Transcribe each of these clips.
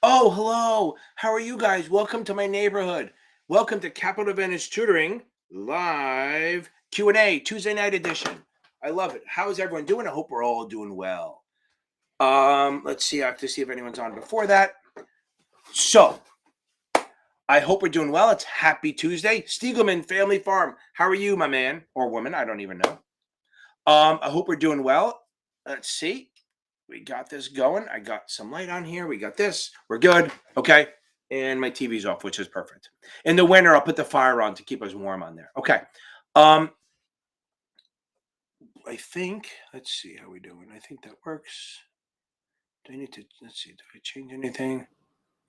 Oh, hello. How are you guys? Welcome to my neighborhood. Welcome to Capital Advantage Tutoring live Q&A Tuesday night edition. I love it. How is everyone doing? I hope we're all doing well. Let's see. I have to see if anyone's on before that. So, I hope we're doing well. It's Happy Tuesday. Stiegelman Family Farm. How are you, my man or woman? I don't even know. I hope we're doing well. Let's see. We got this going. I got some light on here. We got this. We're good. Okay. And my TV's off, which is perfect. In the winter, I'll put the fire on to keep us warm on there. Okay. Um, I think, let's see how we doing. I think that works. Do I need to, let's see, do I change anything?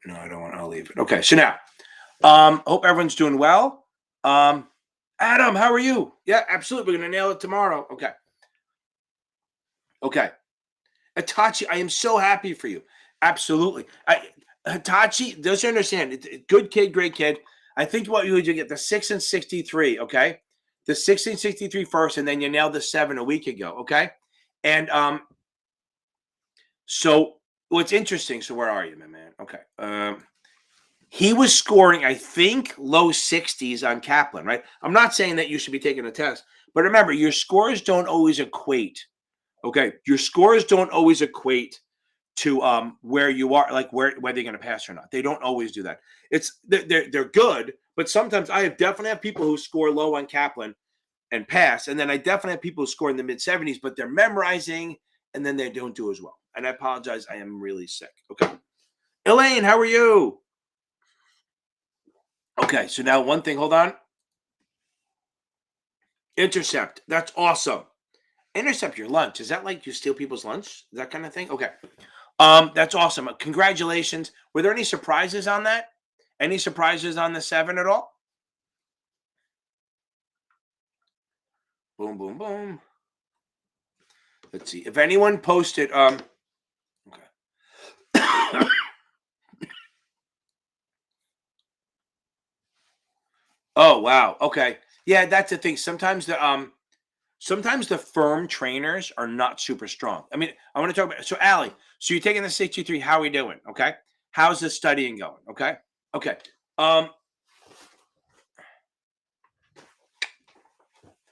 No, I don't want, I'll leave it. Okay. So now, hope everyone's doing well. Adam, how are you? Yeah, absolutely. We're going to nail it tomorrow. Okay. Okay. Itachi, I am so happy for you. Absolutely. Hitachi, does you understand? Good kid, great kid. I think what you would get the 6 and 63, okay? The 6 and 63 first, and then you nailed the 7 a week ago, okay? And so what's interesting, so where are you, my man? Okay. He was scoring, I think, low 60s on Kaplan, right? I'm not saying that you should be taking a test, but remember, your scores don't always equate. Okay, your scores don't always equate to where you are, like whether you're going to pass or not. They don't always do that. It's they're good, but sometimes I have definitely have people who score low on Kaplan and pass, and then I definitely have people who score in the mid 70s, but they're memorizing and then they don't do as well. And I apologize, I am really sick. Okay, Elaine, how are you? Okay, so now one thing. Hold on. Intercept. That's awesome. Intercept your lunch. Is that like you steal people's lunch? That kind of thing? Okay. That's awesome. Congratulations. Were there any surprises on that? Any surprises on the 7 at all? Boom, boom, boom. Let's see. If anyone posted okay. Oh, wow. Okay. Yeah, that's the thing. Sometimes the firm trainers are not super strong. I mean, I want to talk about so Allie, so you're taking the 63. How are we doing? Okay. How's the studying going? Okay. Okay. Um,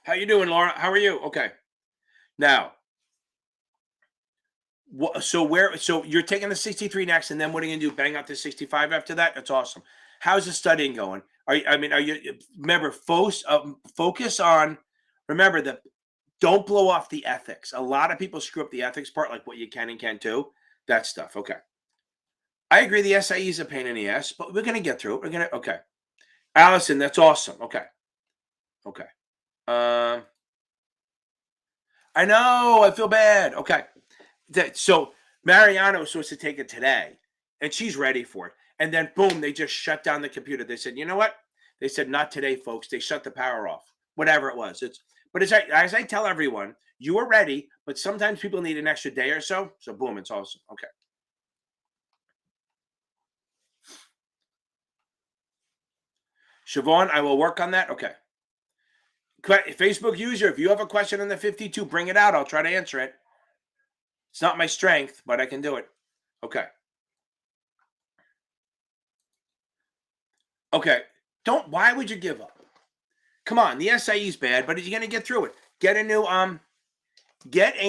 how you doing, Laura? How are you? Okay. Now, so you're taking the 63 next, and then what are you gonna do? Bang out the 65 after that? That's awesome. How's the studying going? Are you remember focus on remember that don't blow off the ethics. A lot of people screw up the ethics part, like what you can and can't do. That stuff. Okay. I agree the SIE is a pain in the ass, but we're gonna get through it. We're gonna okay. Allison, that's awesome. Okay. Okay. Um I know, I feel bad. Okay. So Mariana was supposed to take it today, and she's ready for it. And then boom, they just shut down the computer. They said, you know what? They said, not today, folks. They shut the power off. Whatever it was. But as I tell everyone, you are ready, but sometimes people need an extra day or so. So boom, it's awesome. Okay. Siobhan, I will work on that. Okay. Facebook user, if you have a question on the 52, bring it out. I'll try to answer it. It's not my strength, but I can do it. Okay. Okay. Why would you give up? Come on, the SIE is bad, but you're gonna get through it. Get a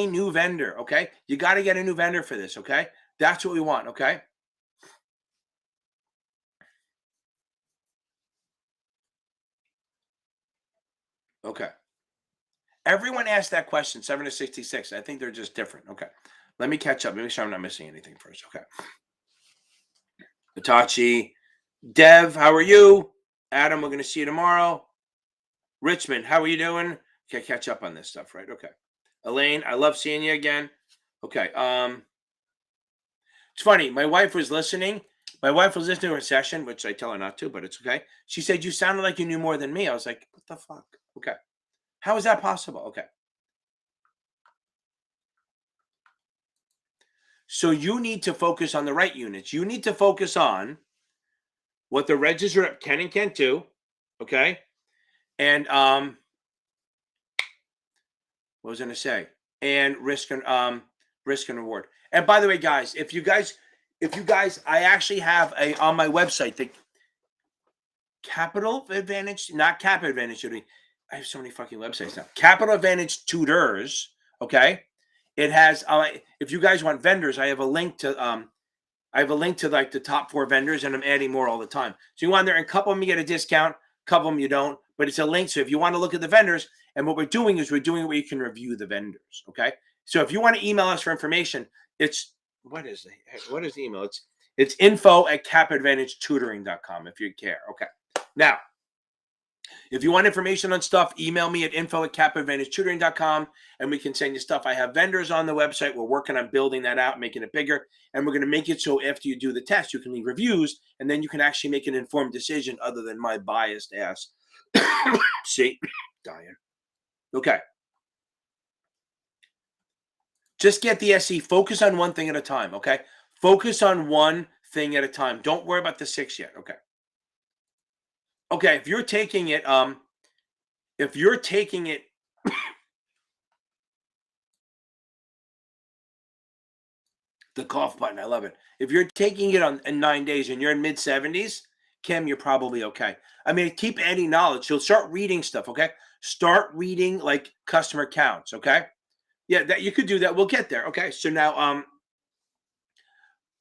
new vendor, okay? You got to get a new vendor for this, okay? That's what we want, okay? Okay. Everyone asked that question, 7 to 66. I think they're just different. Okay. Let me catch up. Let me make sure I'm not missing anything first. Okay. Itachi, Dev, how are you? Adam, we're going to see you tomorrow. Richmond, how are you doing? Okay, catch up on this stuff, right? Okay. Elaine, I love seeing you again. Okay. It's funny. My wife was listening. My wife was listening to a session, which I tell her not to, but it's okay. She said, you sounded like you knew more than me. I was like, what the fuck? Okay. How is that possible? Okay. So you need to focus on the right units. You need to focus on what the register can and can't do. Okay. And what was I going to say? And risk and reward. And by the way, guys, if you guys if you guys, I actually have on my website, the Capital Advantage, not Capital Advantage Tutoring. I have so many fucking websites now. Capital Advantage Tutors. Okay. It has, if you guys want vendors, I have a link to like the top 4 vendors, and I'm adding more all the time. So you go on there, and a couple of them you get a discount, a couple of them you don't, but it's a link. So if you want to look at the vendors, and what we're doing is we're doing it where you can review the vendors. Okay. So if you want to email us for information, it's what is the email? It's info@capadvantagetutoring.com if you care. Okay. Now, if you want information on stuff, email me at info@capadvantagetutoring.com, and we can send you stuff. I have vendors on the website. We're working on building that out, making it bigger, and we're going to make it so after you do the test, you can leave reviews, and then you can actually make an informed decision other than my biased ass. See, dying. Okay. Just get the SE. Focus on one thing at a time. Okay. Focus on one thing at a time. Don't worry about the 6 yet. Okay. Okay. If you're taking it, the cough button, I love it. If you're taking it in 9 days and you're in mid 70s, Kim, you're probably okay. I mean, keep adding knowledge. You'll start reading stuff. Okay. Start reading like customer counts. Okay. Yeah, that you could do that. We'll get there. Okay. So now,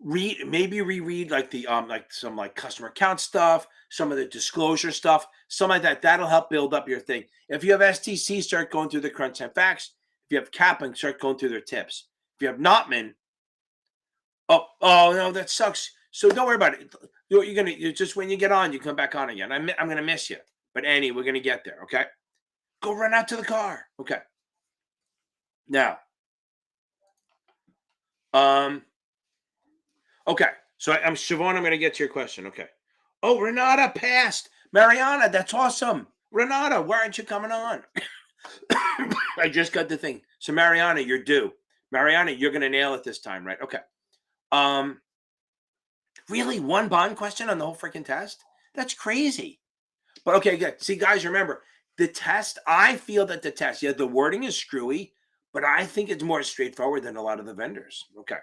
reread like the like some like customer account stuff, some of the disclosure stuff, some like that. That'll help build up your thing. If you have STC, start going through the crunch time facts. If you have Kaplan, start going through their tips. If you have Notman, oh no, that sucks. So don't worry about it. You're just when you get on, you come back on again. I'm gonna miss you, but Annie, we're gonna get there. Okay, go run out to the car. Okay, now, um, okay. So I'm Siobhan. I'm gonna get to your question. Okay. Oh, Renata passed. Mariana, that's awesome. Renata, why aren't you coming on? I just got the thing. So Mariana, you're due. Mariana, you're gonna nail it this time, right? Okay. Um, really, one bond question on the whole freaking test? That's crazy. But okay, good. See, guys, remember the test. I feel that the test, yeah, the wording is screwy, but I think it's more straightforward than a lot of the vendors. Okay.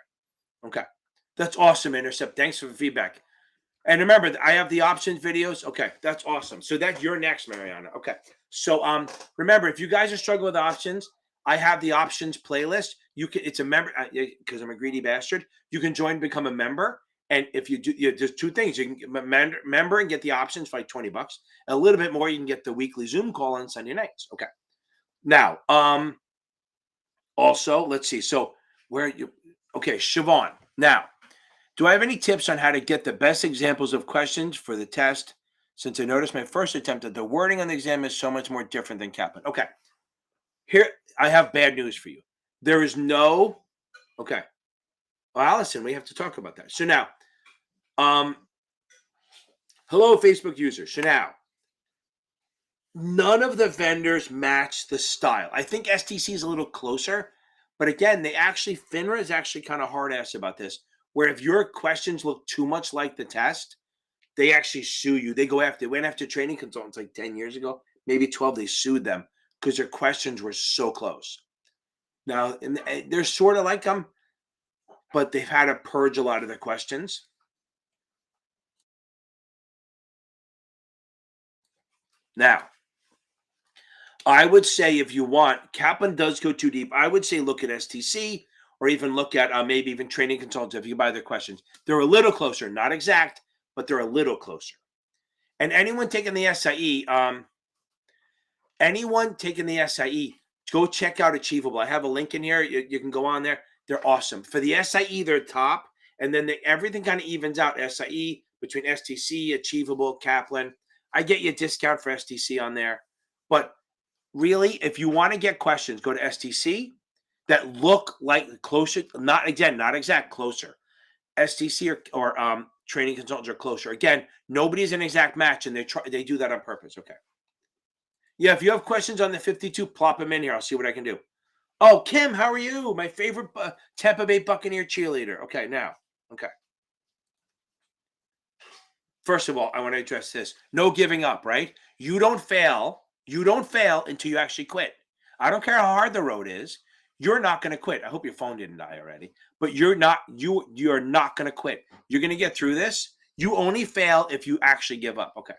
Okay. That's awesome, Intercept. Thanks for the feedback. And remember, I have the options videos. Okay, that's awesome. So that's your next, Mariana. Okay. So remember, if you guys are struggling with options, I have the options playlist. You can, it's a member because I'm a greedy bastard. You can join, become a member. And if you do, there's 2 things. You can get member and get the options for like $20. A little bit more, you can get the weekly Zoom call on Sunday nights. Okay. Now, also, let's see. So where you okay, Siobhan. Now, do I have any tips on how to get the best examples of questions for the test? Since I noticed my first attempt that the wording on the exam is so much more different than Kaplan. Okay. Here, I have bad news for you. There is no, okay. Well, Allison, we have to talk about that. So now, um, hello, Facebook users. So now, none of the vendors match the style. I think STC is a little closer, but again, FINRA is actually kind of hard ass about this, where if your questions look too much like the test, they actually sue you. They went after training consultants like 10 years ago, maybe 12. They sued them because their questions were so close. Now, and they're sort of like them, but they've had to purge a lot of the questions. Now, I would say if you want, Kaplan does go too deep. I would say look at STC or even look at maybe even training consultants if you buy their questions. They're a little closer, not exact, but they're a little closer. And anyone taking the SIE, go check out Achievable. I have a link in here. You can go on there. They're awesome. For the SIE, they're top. And then everything kind of evens out. SIE between STC, Achievable, Kaplan. I get you a discount for STC on there. But really, if you want to get questions, go to STC that look like closer, not exact, closer. STC or training consultants are closer. Again, nobody's an exact match, and they do that on purpose. Okay. Yeah, if you have questions on the 52, plop them in here. I'll see what I can do. Oh, Kim, how are you? My favorite Tampa Bay Buccaneer cheerleader. Okay, now. Okay. First of all, I want to address this. No giving up, right? You don't fail. You don't fail until you actually quit. I don't care how hard the road is. You're not going to quit. I hope your phone didn't die already, but you're not going to quit. You're going to get through this. You only fail if you actually give up. Okay.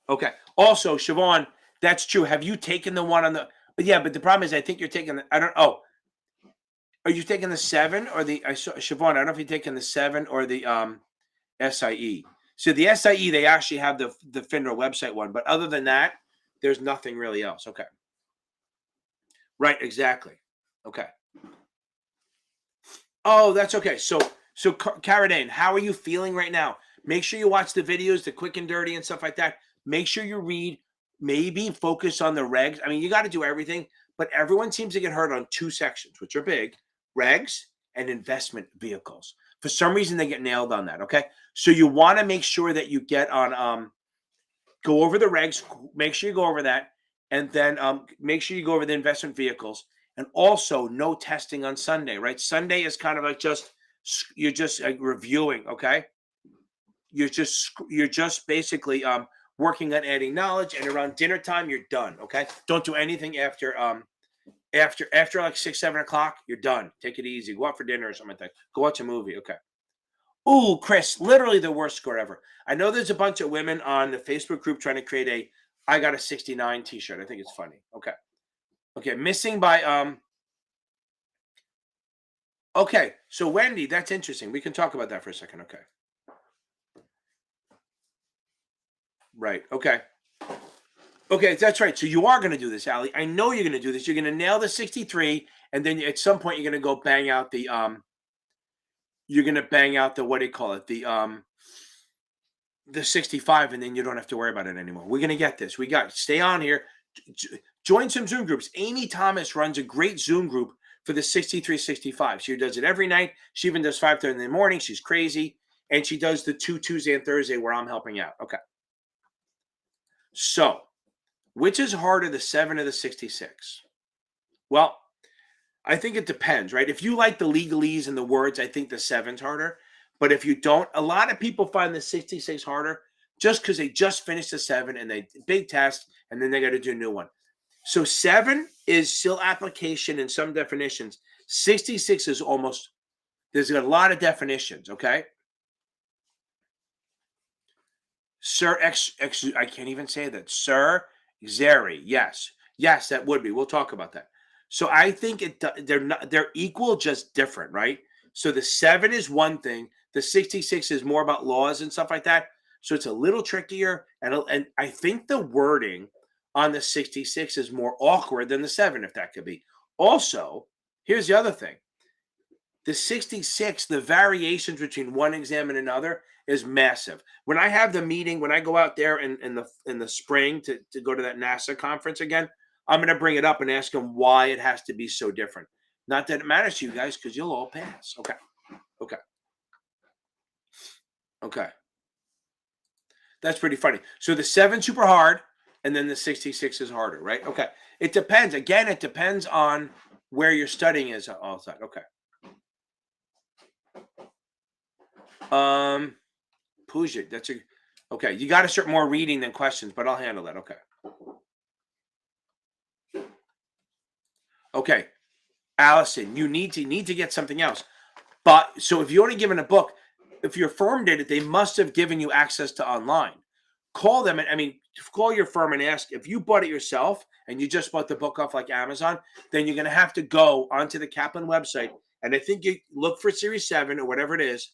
Okay. Also, Siobhan, that's true. Have you taken the one on the? Yeah, but the problem is, I think you're taking. I don't. Oh, are you taking the 7 or the? I saw Siobhan. I don't know if you're taking the 7 or the SIE. So the SIE, they actually have the FINRA website one, but other than that, there's nothing really else. Okay. Right. Exactly. Okay. Oh, that's okay. So Cara Dane, how are you feeling right now? Make sure you watch the videos, the quick and dirty and stuff like that. Make sure you read, maybe focus on the regs. I mean, you got to do everything, but everyone seems to get hurt on 2 sections, which are big: regs and investment vehicles. For some reason, they get nailed on that. Okay. So you want to make sure that you get on go over the regs, make sure you go over that, and then make sure you go over the investment vehicles, and also no testing on Sunday. Right, Sunday is kind of like just you're just reviewing. Okay, you're just basically working on adding knowledge, and around dinner time you're done. Okay, don't do anything after like 6-7 o'clock. You're done. Take it easy. Go out for dinner or something like that. Go watch a movie. Okay. Ooh, Chris, literally the worst score ever. I know there's a bunch of women on the Facebook group trying to create a I got a 69 t-shirt. I think it's funny. Okay. Okay. Missing by okay. So Wendy, that's interesting. We can talk about that for a second. Okay. Right. Okay. Okay, that's right. So you are going to do this, Allie. I know you're going to do this. You're going to nail the 63, and then at some point you're going to go bang out the you're going to bang out the what do you call it? The 65, and then you don't have to worry about it anymore. We're going to get this. We got stay on here. Join some Zoom groups. Amy Thomas runs a great Zoom group for the 63 65. She does it every night. She even does 5:30 in the morning. She's crazy. And she does the 2 Tuesday and Thursday where I'm helping out. Okay. So, which is harder, the 7 or the 66? Well, I think it depends, right? If you like the legalese and the words, I think the 7's harder. But if you don't, a lot of people find the 66 harder just because they just finished the 7 and they big test and then they got to do a new one. So 7 is still application in some definitions. 66 is almost, there's a lot of definitions, okay? Sir I can't even say that. Sir Xeri, yes. Yes, that would be. We'll talk about that. So I think they're equal, just different, right? So the 7 is one thing. The 66 is more about laws and stuff like that. So it's a little trickier, and I think the wording on the 66 is more awkward than the 7, if that could be. Also, here's the other thing. The 66, the variations between one exam and another is massive. When I have the meeting, when I go out there in the spring to go to that NASA conference again, I'm going to bring it up and ask them why it has to be so different. Not that it matters to you guys, because you'll all pass. Okay. Okay. Okay. That's pretty funny. So the 7 super hard, and then the 66 is harder, right? Okay. It depends. Again, it depends on where your studying is all the time. Okay. Pujit, that's a okay. You got to start more reading than questions, but I'll handle that. Okay. Okay. Allison, you need to get something else. But so if you only given a book, if your firm did it, they must have given you access to online. Call them. I mean, call your firm and ask if you bought it yourself and you just bought the book off like Amazon. Then you're going to have to go onto the Kaplan website, and I think you look for Series 7 or whatever it is.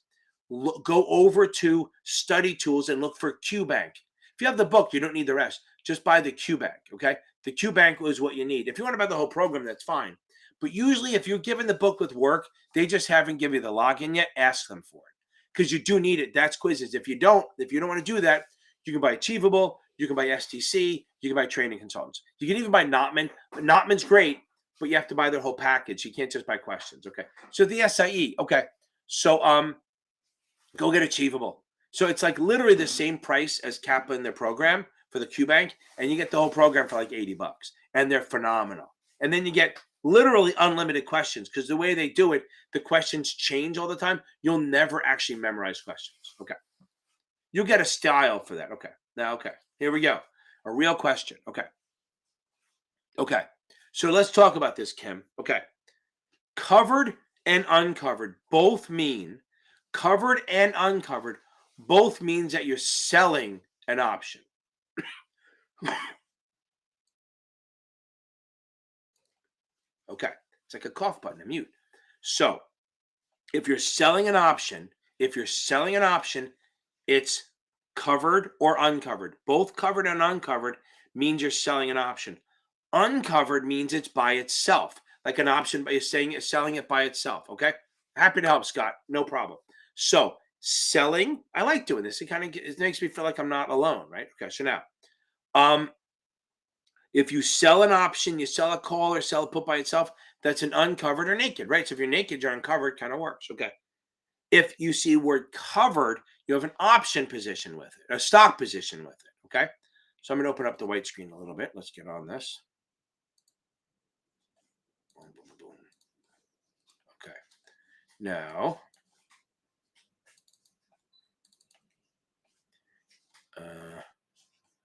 Go over to Study Tools and look for QBank. If you have the book, you don't need the rest. Just buy the QBank. Okay, the QBank is what you need. If you want to buy the whole program, that's fine. But usually, if you're given the book with work, they just haven't given you the login yet. Ask them for it because you do need it. That's quizzes. If you don't want to do that, you can buy Achievable. You can buy STC. You can buy Training Consultants. You can even buy Notman. But Notman's great, but you have to buy their whole package. You can't just buy questions. Okay. So the SIE. Okay. So go get Achievable. So it's like literally the same price as Kaplan, their program for the QBank, and you get the whole program for like $80, and they're phenomenal. And then you get literally unlimited questions because the way they do it, the questions change all the time. You'll never actually memorize questions. Okay. You'll get a style for that. Okay. Now, okay. Here we go. A real question. Okay. Okay. So let's talk about this, Kim. Okay. Covered and uncovered both mean covered and uncovered both means that you're selling an option. Okay. It's like a cough button, a mute. So if you're selling an option, it's covered or uncovered. Both covered and uncovered means you're selling an option. Uncovered means it's by itself, like an option, but you're saying it's selling it by itself. Okay. Happy to help, Scott. No problem. So selling, I like doing this. It makes me feel like I'm not alone, right? Okay. So now, um, if you sell an option, you sell a call or sell a put by itself, that's an uncovered or naked, right? So if you're naked, you're uncovered, kind of works. Okay. If you see word covered, you have an option position with it, a stock position with it. Okay. So I'm going to open up the white screen a little bit. Let's get on this. Boom, boom, boom. Okay. Now,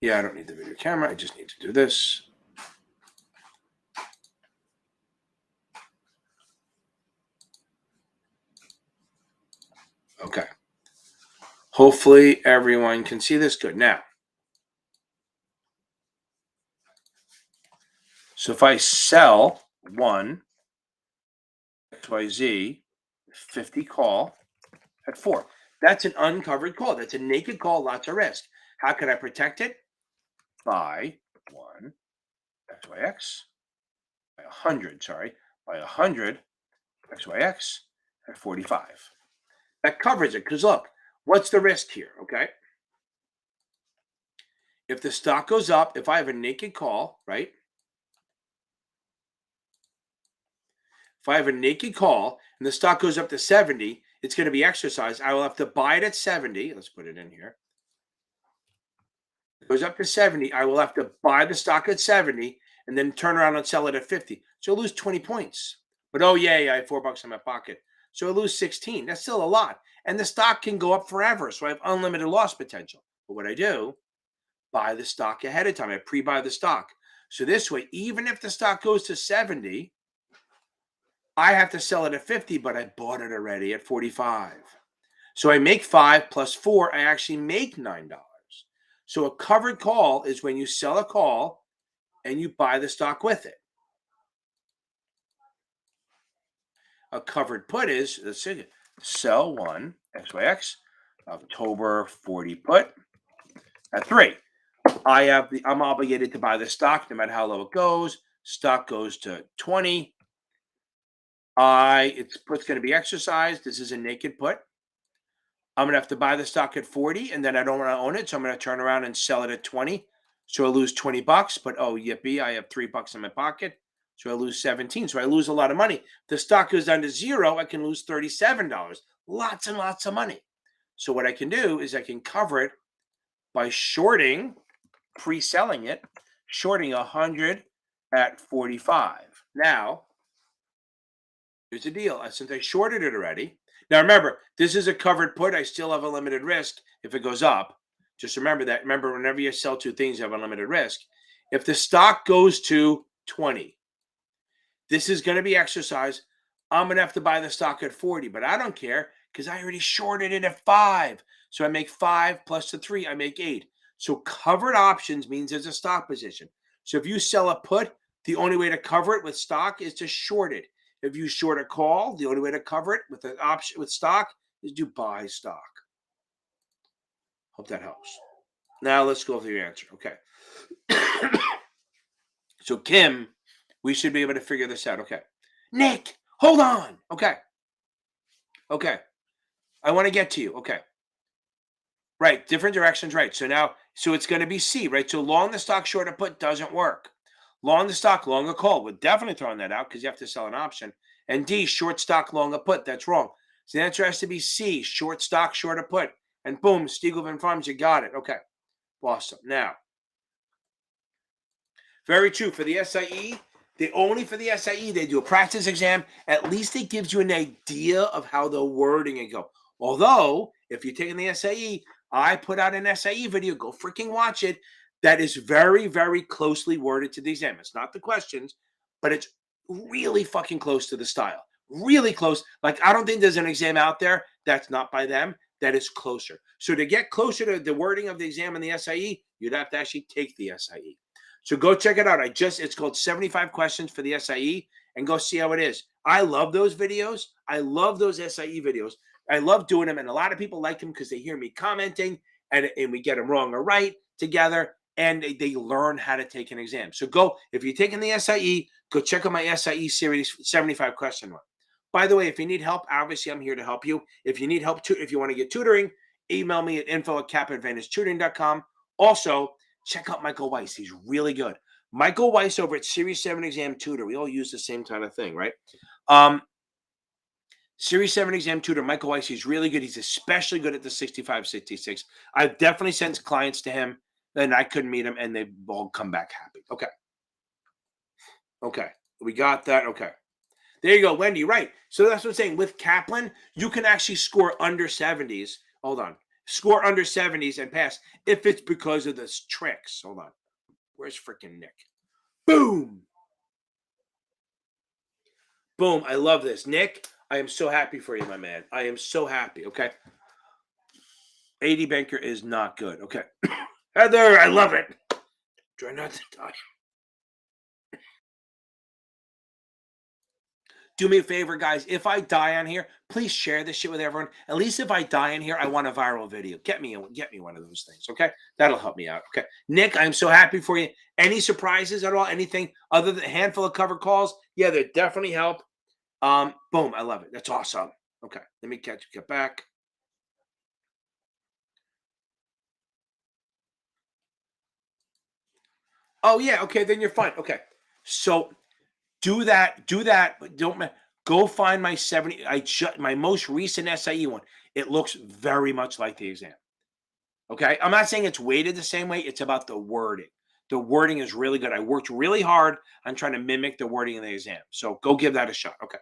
yeah, I don't need the video camera. I just need to do this. Okay. Hopefully everyone can see this good. Now, so if I sell one XYZ 50 call at 4, that's an uncovered call. That's a naked call, lots of risk. How can I protect it? By 1 XYX, by 100, by 100 XYX at 45. That covers it because look, what's the risk here? Okay. If the stock goes up, if I have a naked call, right? If I have a naked call and the stock goes up to 70, it's going to be exercised. I will have to buy it at 70. Let's put it in here. It goes up to 70. I will have to buy the stock at 70 and then turn around and sell it at 50. So I lose 20 points. But oh, yeah, I have $4 in my pocket. So I lose 16. That's still a lot. And the stock can go up forever. So I have unlimited loss potential. But what I do, buy the stock ahead of time. I pre-buy the stock. So this way, even if the stock goes to 70, I have to sell it at 50, but I bought it already at 45. So I make 5 plus 4, I actually make $9. So a covered call is when you sell a call and you buy the stock with it. A covered put is, let's see, sell 1 XYX October 40 put at 3. I'm obligated to buy the stock no matter how low it goes. Stock goes to 20. Put's going to be exercised. This is a naked put. I'm going to have to buy the stock at 40 and then I don't want to own it. So I'm going to turn around and sell it at 20. So I lose $20, but oh, yippee, I have $3 in my pocket. So I lose 17. So I lose a lot of money. If the stock goes down to 0, I can lose $37. Lots and lots of money. So what I can do is I can cover it by shorting, pre-selling it, shorting 100 at 45. Now, here's the deal. Since I shorted it already, now remember, this is a covered put. I still have a limited risk if it goes up. Just remember that. Remember, whenever you sell two things, you have unlimited risk. If the stock goes to 20, this is going to be exercised. I'm going to have to buy the stock at 40, but I don't care because I already shorted it at 5. So I make 5 plus the 3, I make 8. So covered options means there's a stock position. So if you sell a put, the only way to cover it with stock is to short it. If you short a call, the only way to cover it with an option with stock is to buy stock. Hope that helps. Now let's go through your answer. Okay. So Kim, we should be able to figure this out. Okay. Nick, hold on. Okay. Okay. I want to get to you. Okay. Right. Different directions. Right. So it's going to be C, right? So long the stock, short a put doesn't work. Long the stock, long a call. We're definitely throwing that out because you have to sell an option. And D, short stock, long a put. That's wrong. So the answer has to be C, short stock, short a put. And boom, Stiegelman Farms, you got it. Okay. Awesome. Now, very true. For the SIE, for the SIE, they do a practice exam. At least it gives you an idea of how the wording will go. Although, if you're taking the SIE, I put out an SIE video. Go freaking watch it. that is very, very closely worded to the exam. It's not the questions, but it's really fucking close to the style. Really close. Like, I don't think there's an exam out there that's not by them that is closer. So to get closer to the wording of the exam and the SIE, you'd have to actually take the SIE. So go check it out. It's called 75 questions for the SIE, and go see how it is. I love those videos. I love those SIE videos. I love doing them, and a lot of people like them because they hear me commenting, and we get them wrong or right together, and they learn how to take an exam. So go, if you're taking the SIE, go check out my SIE series 75 question one. By the way, if you need help, obviously I'm here to help you. If you need help, if you want to get tutoring, email me at info@capadvantagetutoring.com. Also, check out Michael Weiss. He's really good. Michael Weiss over at Series 7 Exam Tutor. We all use the same kind of thing, right? Series 7 Exam Tutor, Michael Weiss, he's really good. He's especially good at the 65, 66. I've definitely sent clients to him, and I couldn't meet him, and they've all come back happy. Okay. Okay. We got that. Okay. There you go, Wendy. Right. So that's what I'm saying. With Kaplan, you can actually score under 70s. Hold on. Score under 70s and pass if it's because of the tricks. Hold on. Where's freaking Nick? Boom. Boom. I love this. Nick, I am so happy for you, my man. I am so happy. Okay. 80 banker is not good. Okay. Heather, I love it. Try not to die. Do me a favor, guys. If I die on here, please share this shit with everyone. At least if I die in here, I want a viral video. Get me one of those things, okay? That'll help me out. Okay. Nick, I'm so happy for you. Any surprises at all? Anything other than a handful of cover calls? Yeah, they definitely help. Boom. I love it. That's awesome. Okay. Let me get back. Oh, yeah. Okay. Then you're fine. Okay. So do that. But don't go find my 70. My most recent SIE one. It looks very much like the exam. Okay. I'm not saying it's weighted the same way. It's about the wording. The wording is really good. I worked really hard on trying to mimic the wording in the exam. So go give that a shot. Okay.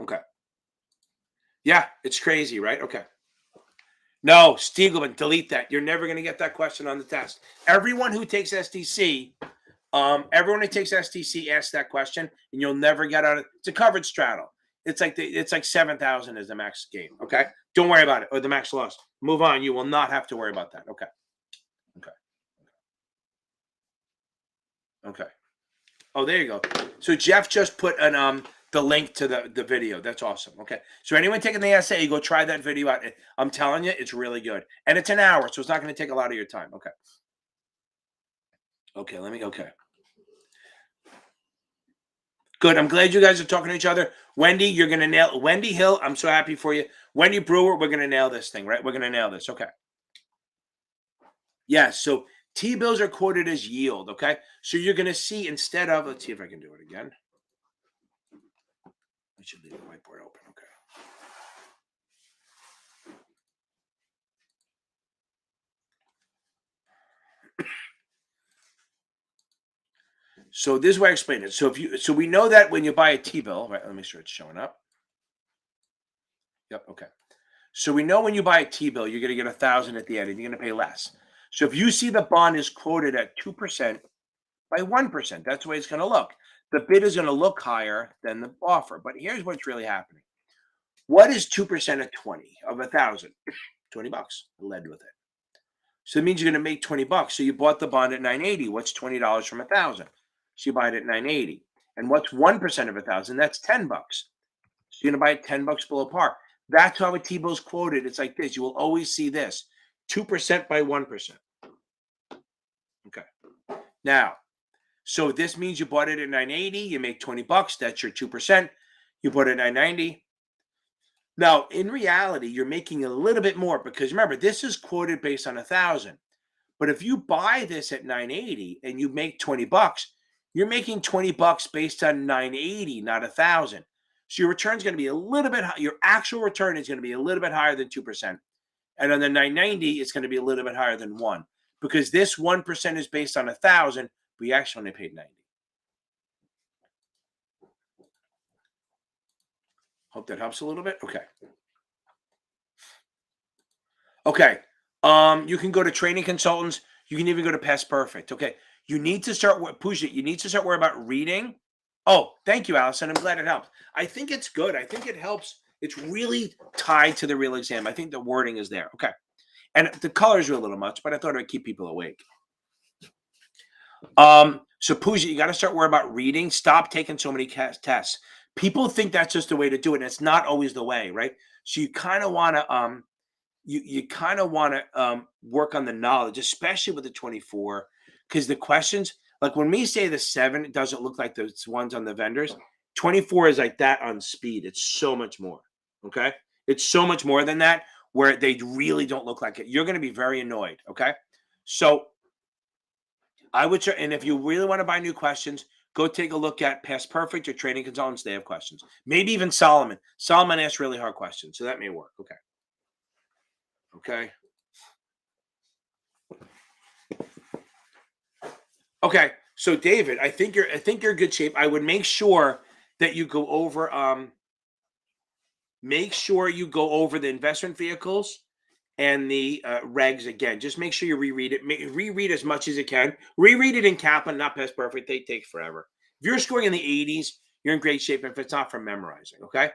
Okay. Yeah, it's crazy, right? Okay. No, Stiegelman, delete that. You're never going to get that question on the test. Everyone who takes STC, everyone who takes STC asks that question, and you'll never get out of it. It's a covered straddle. It's like 7,000 is the max gain. Okay, don't worry about it, or the max loss. Move on. You will not have to worry about that. Okay, okay, okay. Oh, there you go. So Jeff just put the link to the video. That's awesome. Okay. So anyone taking the essay, go try that video out. I'm telling you, it's really good. And it's an hour, so it's not going to take a lot of your time. Okay. Okay, okay. Good. I'm glad you guys are talking to each other. Wendy, you're gonna nail Wendy Hill. I'm so happy for you. Wendy Brewer, we're gonna nail this thing, right? We're gonna nail this. Okay. Yeah, so T-bills are quoted as yield. Okay. So you're gonna see instead of, let's see if I can do it again. I should leave the whiteboard open. Okay. So this is why I explain it. So we know that when you buy a T-bill, right? Let me make sure it's showing up. Yep. Okay. So we know when you buy a T-bill, you're going to get 1,000 at the end, and you're going to pay less. So if you see the bond is quoted at 2% by 1%, that's the way it's going to look. The bid is going to look higher than the offer. But here's what's really happening. What is 2% of 20 of 1,000? $20. I led with it. So it means you're going to make $20. So you bought the bond at 980. What's $20 from 1,000? So you buy it at 980. And what's 1% of 1,000? That's $10. So you're going to buy it $10 below par. That's how a T-bill is quoted. It's like this. You will always see this: 2% by 1%. Okay. Now, so this means you bought it at 980. You make $20. That's your 2%. You bought it at 990. Now, in reality, you're making a little bit more because remember, this is quoted based on 1,000. But if you buy this at 980 and you make $20, you're making $20 based on 980, not 1,000. So your return is going to be a little bit high. Your actual return is going to be a little bit higher than 2%. And on the 990, it's going to be a little bit higher than 1 because this 1% is based on 1,000, but you actually only paid 90. Hope that helps a little bit. Okay. Okay. You can go to training consultants. You can even go to past perfect. Okay. You need to start push it. You need to start worrying about reading. Oh, thank you, Allison. I'm glad it helps. I think it's good. I think it helps. It's really tied to the real exam. I think the wording is there. Okay. And the colors are a little much, but I thought it would keep people awake. So Pooja, you got to start worrying about reading. Stop taking so many tests. People think that's just the way to do it. And it's not always the way, right? So you kind of want to you kind of want to work on the knowledge, especially with the 24, because the questions, like when we say the 7, it doesn't look like those ones on the vendors. 24 is like that on speed. It's so much more. Okay, it's so much more than that, where they really don't look like it. You're going to be very annoyed. Okay, so I would, and if you really want to buy new questions, go take a look at Past Perfect or Training Consultants. They have questions. Maybe even Solomon. Solomon asks really hard questions, so that may work. Okay. Okay. Okay. So David, I think you're in good shape. I would make sure that you go over the investment vehicles and the regs again. Just make sure you reread it. Reread as much as you can. Reread it in Kaplan, not Past Perfect. They take forever. If you're scoring in the 80s, you're in great shape. If it's not from memorizing, okay?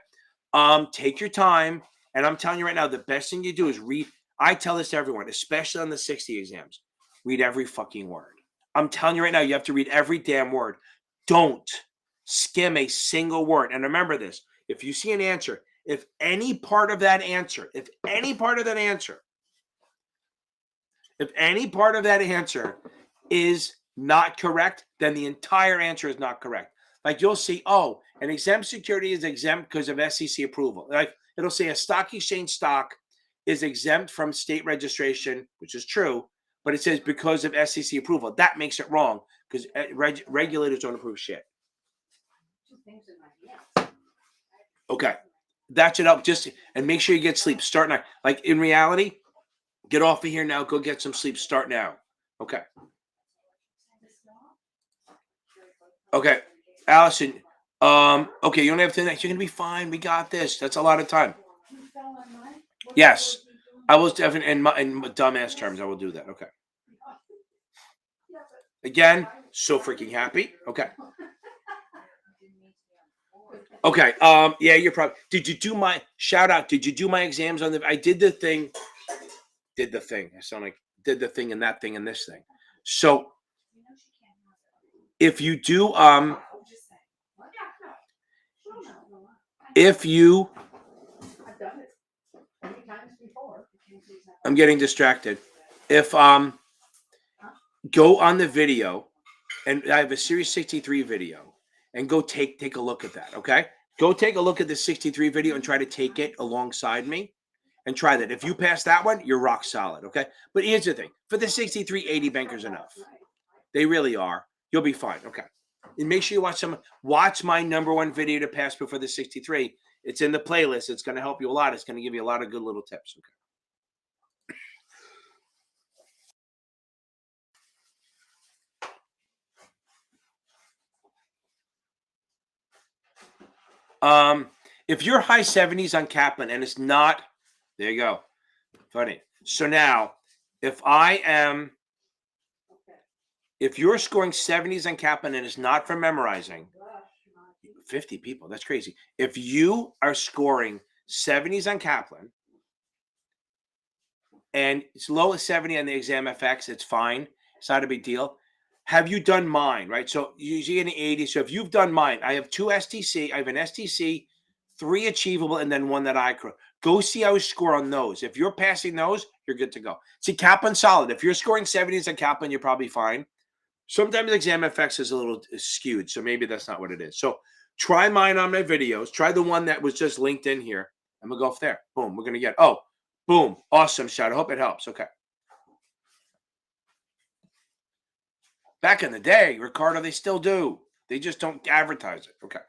Take your time. And I'm telling you right now, the best thing you do is read. I tell this to everyone, especially on the 60 exams. Read every fucking word. I'm telling you right now, you have to read every damn word. Don't skim a single word. And remember this: if you see an answer, if any part of that answer is not correct, then the entire answer is not correct. Like you'll see, oh, an exempt security is exempt because of SEC approval. Like it'll say a stock exchange stock is exempt from state registration, which is true, but it says because of SEC approval. That makes it wrong because regulators don't approve shit. Okay. That should help. And make sure you get sleep. Start now. Like in reality, get off of here now. Go get some sleep. Start now. Okay. Okay. Allison. Okay, you don't have to. You're gonna be fine. We got this. That's a lot of time. Yes. I will definitely in dumbass terms, I will do that. Okay. Again, so freaking happy. Okay. Okay. Yeah, you're probably. Did you do my shout out? Did you do my exams on the? I did the thing. Did the thing. I sound like did the thing and that thing and this thing. So if you do, if you, I'm getting distracted. If go on the video, and I have a Series 63 video, and go take a look at that. Okay, go take a look at the 63 video and try to take it alongside me, and try that. If you pass that one, you're rock solid. Okay, but here's the thing: for the 63, 80 bankers enough. They really are. You'll be fine. Okay, and make sure you watch my number one video to pass before the 63. It's in the playlist. It's going to help you a lot. It's going to give you a lot of good little tips. Okay. If you're high 70s on Kaplan and it's not, there you go. Funny. So now, if you're scoring 70s on Kaplan and it's not from memorizing, 50 people, that's crazy. If you are scoring 70s on Kaplan and it's low as 70 on the exam FX, it's fine. It's not a big deal. Have you done mine, right? So usually in the 80s. So if you've done mine, I have 2 STC. I have an STC, 3 achievable, and then 1 that I could. Go see how you score on those. If you're passing those, you're good to go. See, Kaplan solid. If you're scoring 70s on Kaplan, you're probably fine. Sometimes exam FX is a little skewed, so maybe that's not what it is. So try mine on my videos. Try the one that was just linked in here. I'm going to go off there. Boom. We're going to get, boom. Awesome shot. I hope it helps. Okay. Back in the day, Ricardo, they still do. They just don't advertise it. Okay.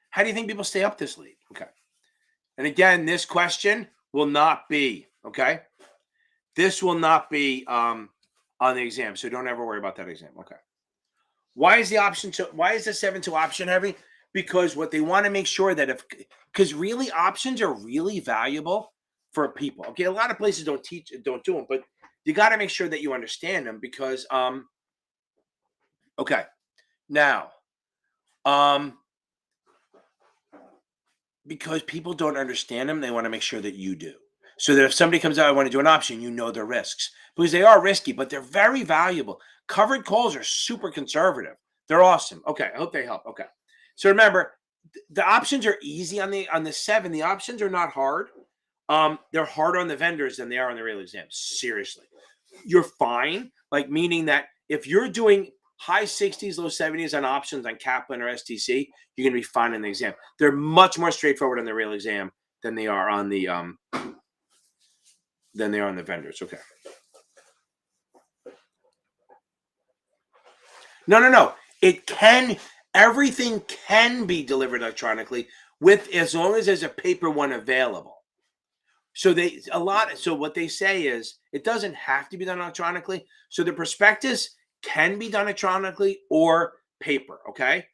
How do you think people stay up this late? Okay. And again, this question will not be, okay? This will not be on the exam. So don't ever worry about that exam. Okay. Why is the 7-2 option heavy? Because what they want to make sure that because really options are really valuable for people. Okay, a lot of places don't do them, but you got to make sure that you understand them because okay, now um because people don't understand them, they want to make sure that you do. So that if somebody comes out, I want to do an option, you know their risks because they are risky, but they're very valuable. Covered calls are super conservative. They're awesome. Okay, I hope they help. Okay, so remember, the options are easy on the 7. The options are not hard. They're harder on the vendors than they are on the real exam. Seriously, you're fine. Like meaning that if you're doing high 60s, low 70s on options on Kaplan or STC, you're gonna be fine in the exam. They're much more straightforward on the real exam than they are on the vendors. Okay. No, no, no. It can everything can be delivered electronically with as long as there's a paper one available. So what they say is it doesn't have to be done electronically. So the prospectus can be done electronically or paper, okay?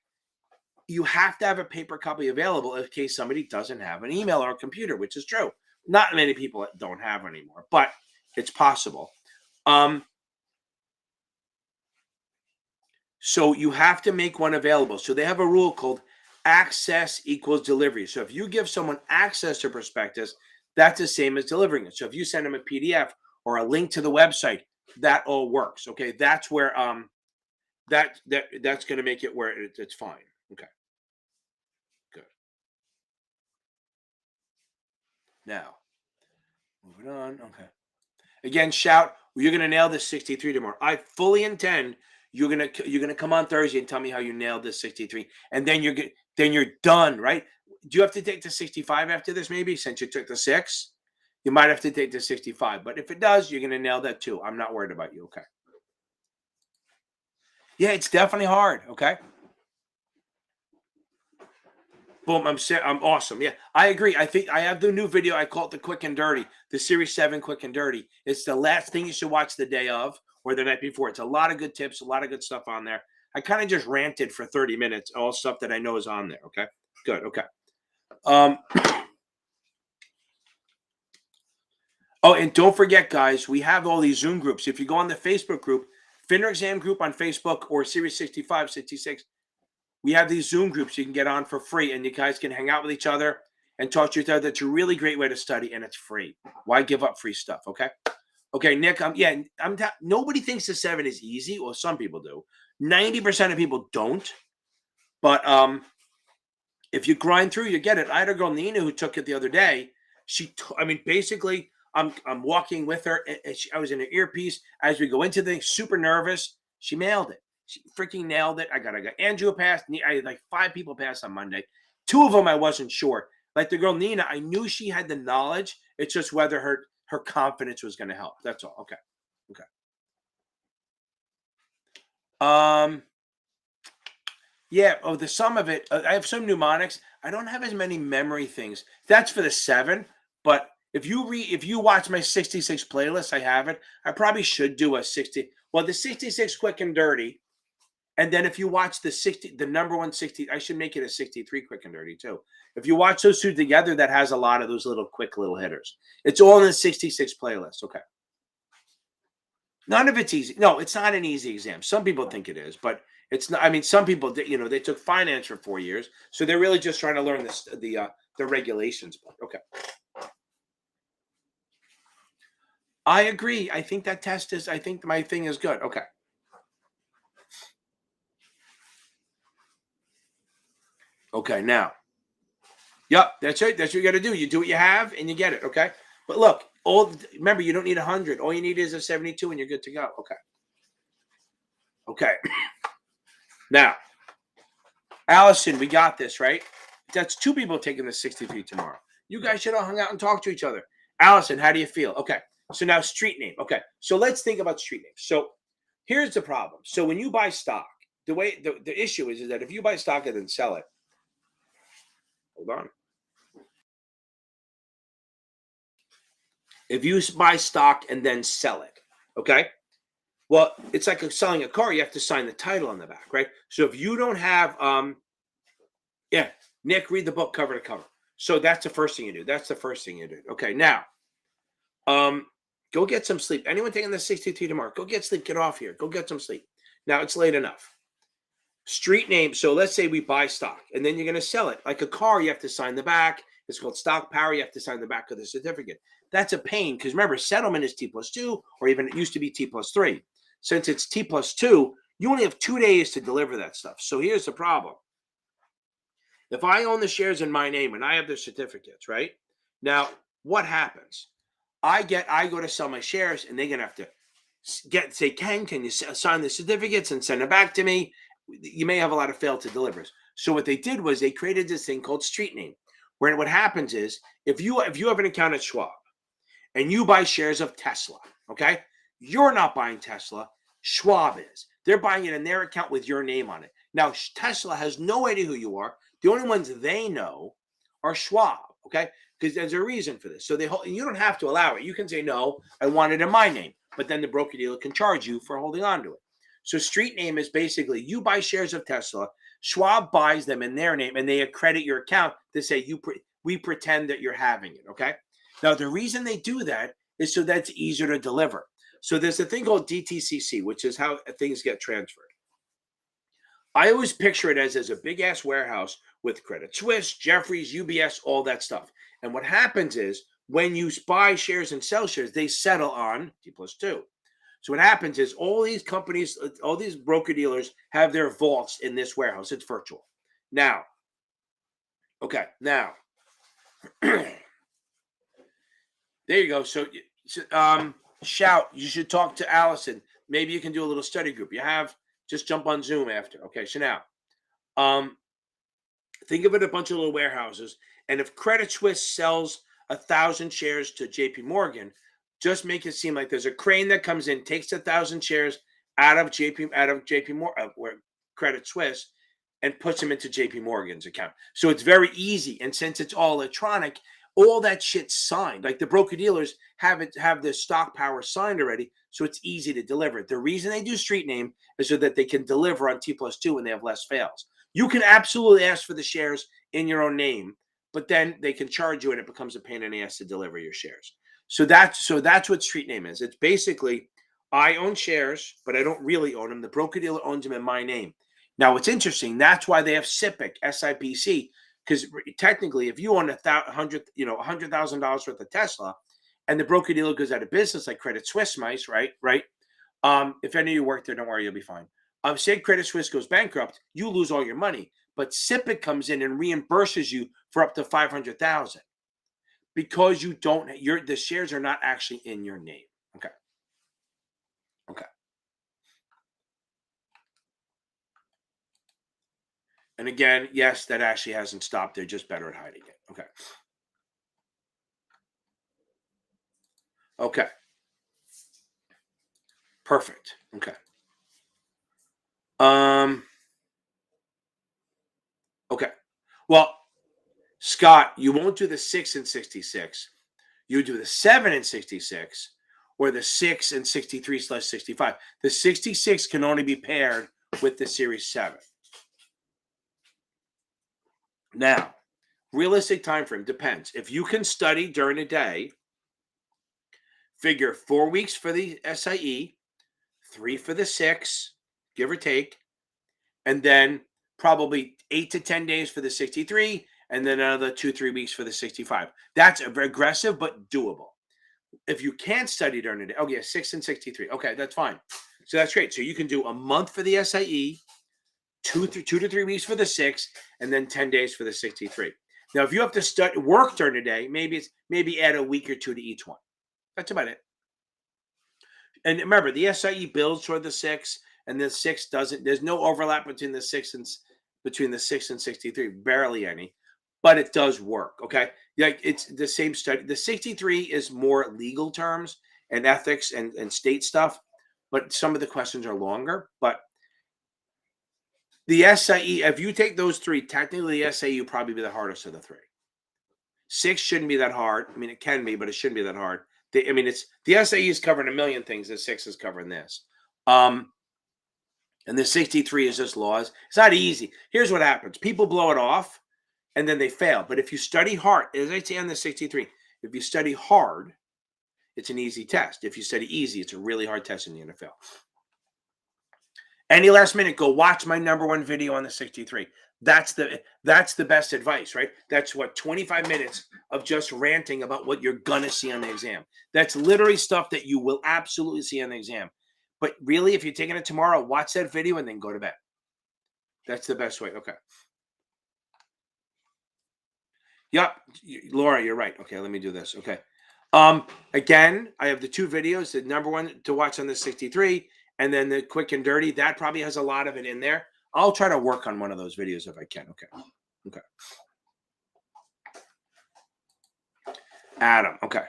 You have to have a paper copy available in case somebody doesn't have an email or a computer, which is true. Not many people don't have anymore, but it's possible. So you have to make one available. So they have a rule called access equals delivery. So if you give someone access to prospectus, that's the same as delivering it. So if you send them a PDF or a link to the website, that all works. Okay, that's where that's going to make it where it's fine. Okay, good. Now moving on. Okay. Again, shout. You're going to nail this 63 tomorrow. I fully intend you're gonna come on Thursday and tell me how you nailed this 63, and then you're done, right? Do you have to take the 65 after this? Maybe since you took the 6, you might have to take the 65. But if it does, you're gonna nail that too. I'm not worried about you. Okay. Yeah, it's definitely hard. Okay. Boom. I'm awesome. Yeah, I agree. I think I have the new video. I call it the quick and dirty, the series 7 quick and dirty. It's the last thing you should watch the day of or the night before. It's a lot of good tips, a lot of good stuff on there. I kind of just ranted for 30 minutes, all stuff that I know is on there. Okay. Good. Okay. Um, oh, and don't forget, guys, we have all these Zoom groups. If you go on the Facebook group, FINRA exam group on Facebook or Series 65, 66, we have these Zoom groups you can get on for free, and you guys can hang out with each other and talk to each other. That's a really great way to study, and it's free. Why give up free stuff? Okay. Okay, Nick. Nobody thinks the 7 is easy. Well, some people do. 90% of people don't. But if you grind through, you get it. I had a girl Nina who took it the other day. Basically, I'm walking with her, and I was in her earpiece as we go into the thing, super nervous. She nailed it. She freaking nailed it. I got Andrew passed. I had like 5 people pass on Monday. 2 of them I wasn't sure. Like the girl Nina, I knew she had the knowledge. It's just whether her confidence was going to help. That's all. Okay. Okay. Um. Yeah. Oh, the sum of it. I have some mnemonics. I don't have as many memory things. That's for the 7. But if you watch my 66 playlist, I have it. I probably should do a 60. Well, the 66 quick and dirty. And then if you watch the number one 60, I should make it a 63 quick and dirty too. If you watch those 2 together, that has a lot of those little quick little hitters. It's all in the 66 playlist. Okay. None of it's easy. No, it's not an easy exam. Some people think it is, but it's not. I mean, some people, they took finance for 4 years, so they're really just trying to learn the regulations. Okay. I agree. I think that test is. I think my thing is good. Okay. Okay. Now. Yep, that's it. That's what you got to do. You do what you have, and you get it. Okay. But look, remember, you don't need 100. All you need is a 72, and you're good to go. Okay. Okay. Now, Allison, we got this, right? That's 2 people taking the 63 tomorrow. You guys should all hang out and talk to each other. Allison, how do you feel? Okay. So now street name. Okay. So let's think about street names. So here's the problem. So when you buy stock, the issue is that if you buy stock and then sell it, hold on. If you buy stock and then sell it, okay? Well, it's like selling a car. You have to sign the title on the back, right? So if you don't have, yeah, Nick, read the book cover to cover. So that's the first thing you do. Okay, now Um, go get some sleep. Anyone taking the 63 tomorrow, go get sleep. Get off here. Go get some sleep. Now it's late enough. Street name. So let's say we buy stock and then you're going to sell it. Like a car, you have to sign the back. It's called stock power. You have to sign the back of the certificate. That's a pain because remember, settlement is T+2, or even it used to be T+3. Since it's T+2, you only have 2 days to deliver that stuff. So here's the problem. If I own the shares in my name and I have the certificates, right? Now, what happens? I go to sell my shares and they're going to have to say, Ken, can you sign the certificates and send them back to me? You may have a lot of failed to delivers. So what they did was they created this thing called street name, where what happens is if you have an account at Schwab and you buy shares of Tesla, okay, you're not buying Tesla. Schwab is. They're buying it in their account with your name on it. Now Tesla has no idea who you are. The only ones they know are Schwab, okay, because there's a reason for this. So you don't have to allow it. You can say no, I want it in my name, but then the broker dealer can charge you for holding on to it. So street name is basically you buy shares of Tesla, Schwab buys them in their name, and they accredit your account to say we pretend that you're having it. Okay. Now the reason they do that is so that's easier to deliver. So there's a thing called DTCC, which is how things get transferred. I always picture it as a big ass warehouse with Credit Suisse, Jefferies, UBS, all that stuff. And what happens is when you buy shares and sell shares, they settle on T+2. So what happens is all these companies, all these broker dealers have their vaults in this warehouse. It's virtual. Now, okay, now there you go. So, shout. You should talk to Allison. Maybe you can do a little study group. Just jump on Zoom after. Okay, so now, think of it a bunch of little warehouses, and if Credit Suisse sells 1,000 shares to J.P. Morgan, just make it seem like there's a crane that comes in, takes 1,000 shares out of J.P. Morgan, Credit Suisse, and puts them into J.P. Morgan's account. So it's very easy, and since it's all electronic, all that shit's signed. Like the broker dealers have the stock power signed already, so it's easy to deliver. The reason they do street name is so that they can deliver on T+2 when they have less fails. You can absolutely ask for the shares in your own name, but then they can charge you and it becomes a pain in the ass to deliver your shares. So that's what street name is. It's basically I own shares, but I don't really own them. The broker dealer owns them in my name. Now, what's interesting, that's why they have SIPC, SIPC, because technically, if you own $100,000 worth of Tesla, and the broker dealer goes out of business, like Credit Suisse might, right? If any of you work there, don't worry, you'll be fine. Say Credit Suisse goes bankrupt, you lose all your money, but SIPC comes in and reimburses you for up to $500,000 because the shares are not actually in your name. Okay. And again, yes, that actually hasn't stopped. They're just better at hiding it. Okay. Perfect. Okay. Okay. Well, Scott, you won't do the 6 and 66. You do the 7 and 66 or the 6 and 63/65. The 66 can only be paired with the Series 7. Now, realistic time frame depends. If you can study during the day, figure 4 weeks for the SIE, 3 for the 6, give or take, and then probably 8 to 10 days for the 63, and then another 2-3 weeks for the 65. That's very aggressive but doable. If you can't study during the day, 6 and 63. Okay, that's fine. So that's great. So you can do a month for the SIE, 2 to 3 weeks for the 6, and then 10 days for the 63. Now, if you have to work during the day, maybe add a week or 2 to each one. That's about it. And remember, the SIE builds toward the 6, and the 6 doesn't. There's no overlap between the 6 and 63, barely any, but it does work. Okay, like it's the same study. The 63 is more legal terms and ethics and state stuff, but some of the questions are longer. But the SIE, if you take those 3, technically the SIE will probably be the hardest of the 3. 6 shouldn't be that hard. I mean, it can be, but it shouldn't be that hard. It's the SIE is covering a million things. The 6 is covering this. And the 63 is just laws. It's not easy. Here's what happens. People blow it off and then they fail. But if you study hard, as I say on the 63, if you study hard it's an easy test. If you study easy, it's a really hard test in the NFL. Any last minute, go watch my #1 video on the 63. That's the best advice, right? That's what 25 minutes of just ranting about what you're gonna see on the exam. That's literally stuff that you will absolutely see on the exam. But really, if you're taking it tomorrow, watch that video and then go to bed. That's the best way. Okay. Yep, Laura, you're right. Okay, let me do this. Okay. Again, I have the 2 videos, the #1 to watch on the 63, and then the quick and dirty. That probably has a lot of it in there. I'll try to work on one of those videos if I can. Okay. Okay. Adam. Okay.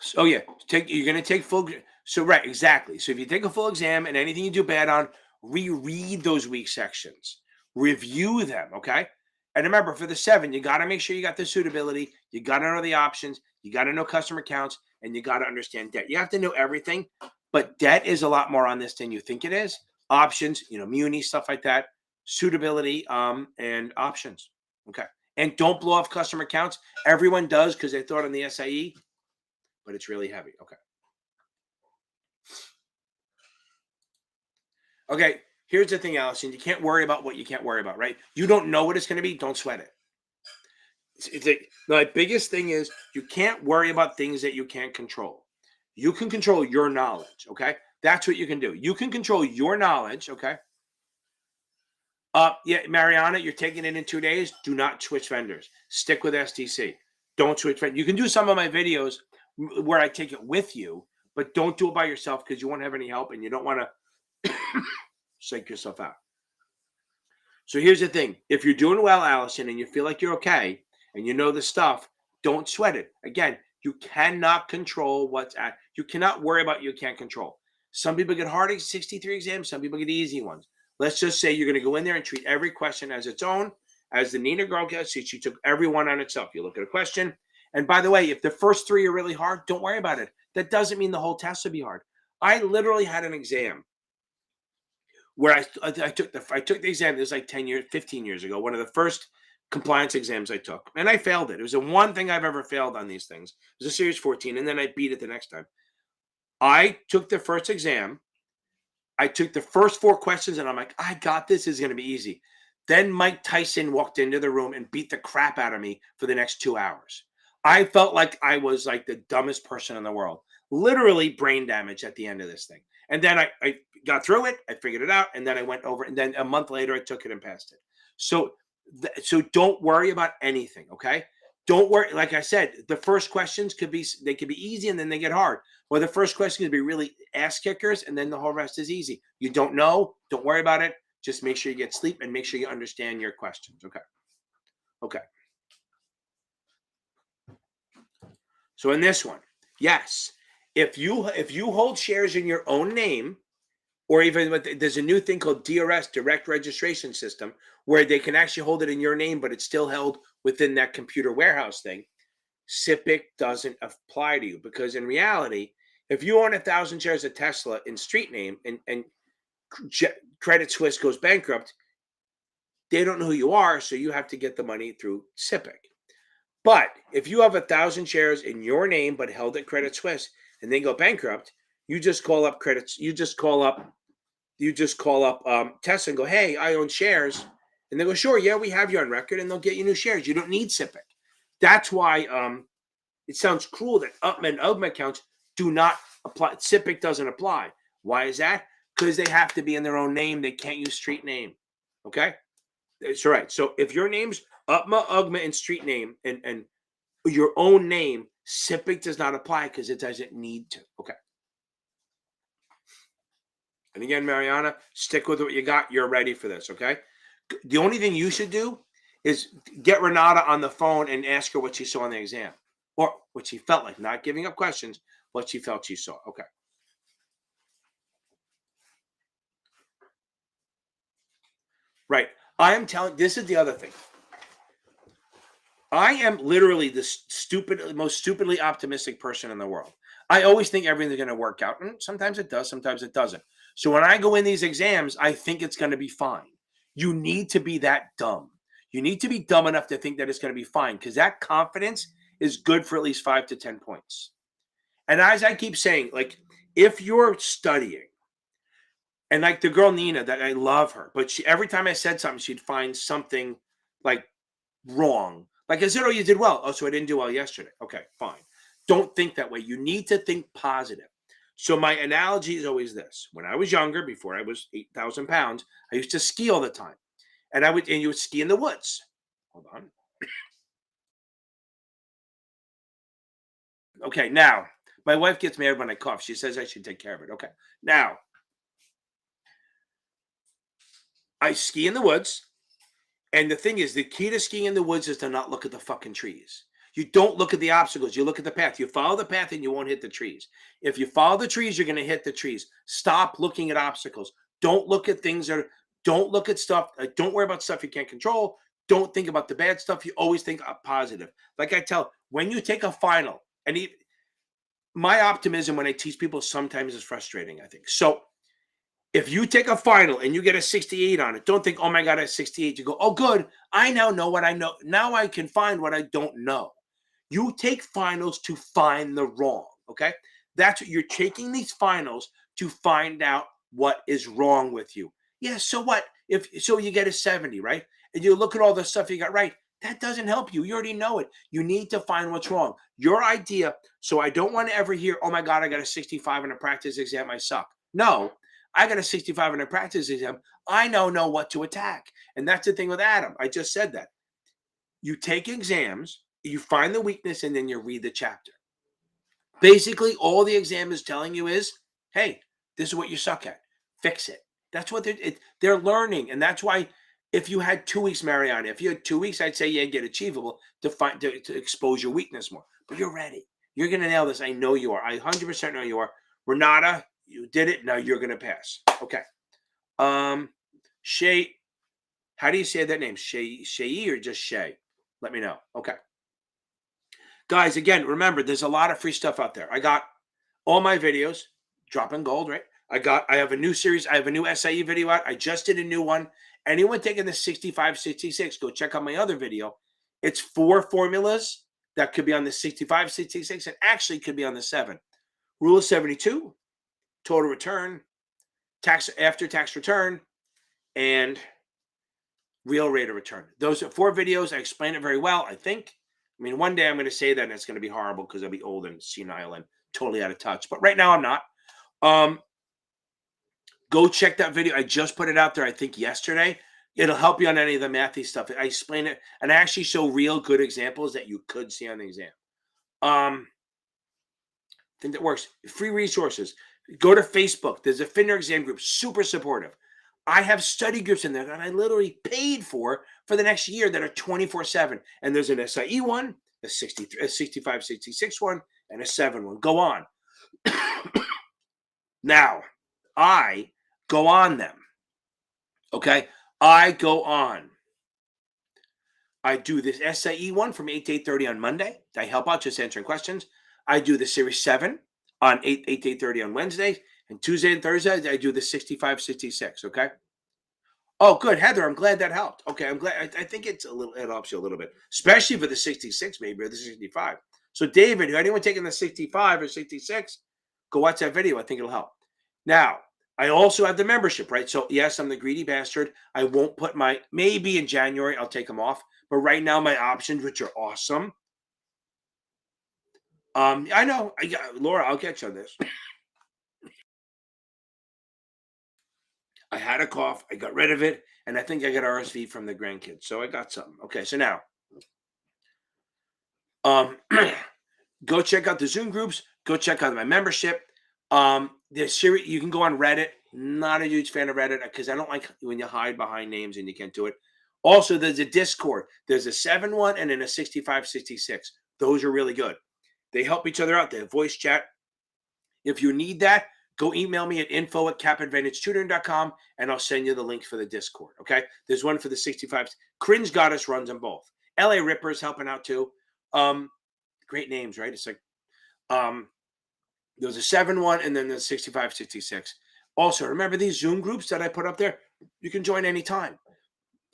So yeah, you're gonna take full. So right, exactly. So if you take a full exam and anything you do bad on, reread those weak sections, review them. Okay. And remember, for the 7, you got to make sure you got the suitability. You got to know the options. You got to know customer counts, and you got to understand debt. You have to know everything, but debt is a lot more on this than you think it is. Options, muni stuff like that, suitability, and options. Okay. And don't blow off customer counts. Everyone does because they thought on the SIE, but it's really heavy. Okay. Okay. Here's the thing, Allison. You can't worry about what you can't worry about, right? You don't know what it's going to be. Don't sweat it. The biggest thing is you can't worry about things that you can't control. You can control your knowledge. Okay. That's what you can do. You can control your knowledge. Okay. Yeah, Mariana, you're taking it in 2 days. Do not switch vendors. Stick with STC. Don't switch vendors. You can do some of my videos where I take it with you, but don't do it by yourself because you won't have any help and you don't want to psych yourself out. So here's the thing. If you're doing well, Allison, and you feel like you're okay and you know the stuff, don't sweat it. Again, you cannot control you cannot worry about what you can't control. Some people get hard 63 exams. Some people get easy ones. Let's just say you're going to go in there and treat every question as its own. As the Nina girl gets, she took every one on itself. You look at a question. And by the way, if the first 3 are really hard, don't worry about it. That doesn't mean the whole test will be hard. I literally had an exam where I took the exam. It was like 15 years ago. One of the first compliance exams I took, and I failed it. It was the one thing I've ever failed on these things. It was a Series 14, and then I beat it the next time. I took the first exam. I took the first 4 questions, and I'm like, I got this. This is going to be easy. Then Mike Tyson walked into the room and beat the crap out of me for the next 2 hours. I felt like I was like the dumbest person in the world. Literally brain damage at the end of this thing. And then I got through it. I figured it out. And then I went over. And then a month later, I took it and passed it. So don't worry about anything, okay? Don't worry. Like I said, the first questions could be easy and then they get hard. Or the first question could be really ass kickers and then the whole rest is easy. You don't know. Don't worry about it. Just make sure you get sleep and make sure you understand your questions. Okay. Okay. So in this one, yes, if you hold shares in your own name, or even there's a new thing called DRS, direct registration system, where they can actually hold it in your name, but it's still held within that computer warehouse thing. SIPC doesn't apply to you because in reality, if you own 1,000 shares of Tesla in street name and Credit Suisse goes bankrupt, they don't know who you are, so you have to get the money through SIPC. But if you have 1,000 shares in your name but held at Credit Suisse and they go bankrupt, you just call up Tesla and go, hey, I own shares. And they go, sure, yeah, we have you on record, and they'll get you new shares. You don't need SIPC. That's why it sounds cruel that UPMA and UGMA accounts do not apply. SIPC doesn't apply. Why is that? Because they have to be in their own name. They can't use street name. Okay? That's right. So if your name's UPMA, UGMA, and street name, and your own name, SIPC does not apply because it doesn't need to. Okay. And again, Mariana, stick with what you got. You're ready for this, okay? The only thing you should do is get Renata on the phone and ask her what she saw on the exam or what she felt like, not giving up questions, what she felt she saw. Okay. Right. I am telling, this is the other thing. I am literally the most stupidly optimistic person in the world. I always think everything's going to work out. And sometimes it does, sometimes it doesn't. So when I go in these exams, I think it's going to be fine. You need to be that dumb. You need to be dumb enough to think that it's going to be fine because that confidence is good for at least 5 to 10 points. And as I keep saying, like, if you're studying, and like the girl Nina, that I love her, but she, every time I said something, she'd find something like wrong. Like I said, oh, you did well. Oh, so I didn't do well yesterday. Okay, fine. Don't think that way. You need to think positive. So my analogy is always this: when I was younger, before I was 8,000 pounds, I used to ski all the time, and you would ski in the woods. Hold on. Okay, now my wife gets mad when I cough. She says I should take care of it. Okay, now I ski in the woods. And the thing is, the key to skiing in the woods is to not look at the fucking trees. You don't look at the obstacles. You look at the path. You follow the path and you won't hit the trees. If you follow the trees, you're going to hit the trees. Stop looking at obstacles. Don't look at things that are, don't look at stuff. Don't worry about stuff you can't control. Don't think about the bad stuff. You always think positive. Like I tell, when you take a final, and my optimism when I teach people sometimes is frustrating, I think. So if you take a final and you get a 68 on it, don't think, oh my God, I have 68. You go, oh, good. I now know what I know. Now I can find what I don't know. You take finals to find the wrong. Okay. That's what you're taking, these finals to find out what is wrong with you. Yeah. So what? If so, you get a 70, right? And you look at all the stuff you got right. That doesn't help you. You already know it. You need to find what's wrong. Your idea. So I don't want to ever hear, oh my God, I got a 65 in a practice exam. I suck. No, I got a 65 in a practice exam. I now know what to attack. And that's the thing with Adam. I just said that. You take exams, you find the weakness, and then you read the chapter. Basically, all the exam is telling you is, hey, this is what you suck at. Fix it. That's what they're learning. And that's why if you had 2 weeks, Mariana, if you had 2 weeks, I'd say, yeah, get achievable to expose your weakness more. But you're ready. You're going to nail this. I know you are. I 100% know you are. Renata, you did it. Now you're going to pass. Okay. Shay, how do you say that name? Shay or just Shay? Let me know. Okay. Guys, again, remember, there's a lot of free stuff out there. I got all my videos, dropping gold, right? I have a new series. I have a new SIE video out. I just did a new one. Anyone taking the 65, 66, go check out my other video. It's 4 formulas that could be on the 65, 66, and actually could be on the 7. Rule of 72, total return, tax after tax return, and real rate of return. Those are 4 videos. I explain it very well, I think. I mean, one day I'm going to say that and it's going to be horrible because I'll be old and senile and totally out of touch. But right now I'm not. Go check that video. I just put it out there, I think, yesterday. It'll help you on any of the mathy stuff. I explain it, and I actually show real good examples that you could see on the exam. I think that works. Free resources. Go to Facebook. There's a FINRA exam group, super supportive. I have study groups in there that I literally paid for the next year that are 24/7. And there's an SIE one, a 63, a 65, 66 one, and a 7 one. Go on. Now, I go on them. Okay? I go on. I do this SIE one from 8 to 8:30 on Monday. I help out just answering questions. I do the Series 7 on 8 to 8:30 on Wednesday. And Tuesday and Thursday, I do the 65, 66. Okay? Oh, good, Heather. I'm glad that helped. Okay, I'm glad. I think it helps you a little bit, especially for the 66, maybe, or the 65. So, David, anyone taking the 65 or 66, go watch that video. I think it'll help. Now, I also have the membership, right? So, yes, I'm the greedy bastard. I won't put maybe in January, I'll take them off. But right now, my options, which are awesome. I know, Laura, I'll get you on this. I had a cough. I got rid of it. And I think I got RSV from the grandkids. So I got something. Okay, so now, go check out the Zoom groups. Go check out my membership. The series, you can go on Reddit. Not a huge fan of Reddit because I don't like when you hide behind names and you can't do it. Also, there's a Discord. There's a 7 one and then a 65, 66. Those are really good. They help each other out. They have voice chat. If you need that, go email me at info@capadvantagetutoring.com and I'll send you the link for the Discord. Okay. There's one for the 65s. Cringe Goddess runs them both. LA Ripper's helping out too. Great names, right? It's like there's a 7 one and then the 65, 66. Also, remember these Zoom groups that I put up there? You can join anytime.